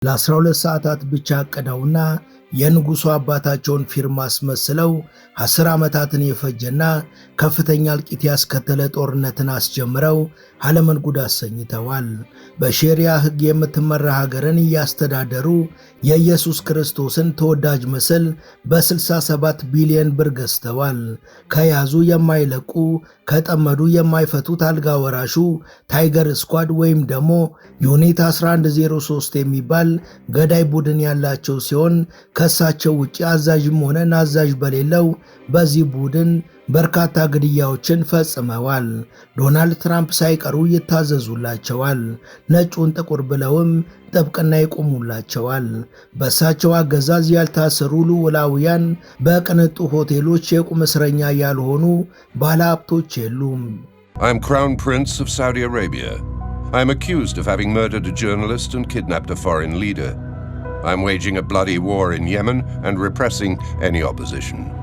ለ12 ሰዓታት ብቻ አቅደውና የንጉሡ አባታቸውን ፊርማ አስመስለው 10 ዓመታትን የፈጀና ከፍተኛ እልቂት ያስከተለ ጦርነትን አስጀምረው ዓለምን ጉድ አሰኝተዋል። በሼሪያ ሕግ የምትመራ ሀገርን እያስተዳደሩ የኢየሱስ ክርስቶስን ተወዳጅ ምስል በ67 ቢሊዮን ብር ገዝተዋል። ከያዙ የማይለቁ ከጠመዱ የማይፈቱት አልጋ ወራሹ ታይገር ስኳድ ወይም ደግሞ ዩኒት 1103 የሚባል ገዳይ ቡድን ያላቸው ሲሆን ከሳቸው ውጪ አዛዥም ሆነ ናዛዥ በሌለው በዚህ ቡድን በርካታ ግድያዎችን ፈጽመዋል። ዶናልድ ትራምፕ ሳይቀሩ ይታዘዙላቸዋል። ነጩን ጥቁር ብለውም ጥብቅና ይቆሙላቸዋል። በእሳቸው አገዛዝ ያልታሰሩ ልዑላውያን በቅንጡ ሆቴሎች የቁም እስረኛ ያልሆኑ ባለሀብቶች የሉም። I am Crown Prince of Saudi Arabia. I am accused of having murdered a journalist and kidnapped a foreign leader. I am waging a bloody war in Yemen and repressing any opposition.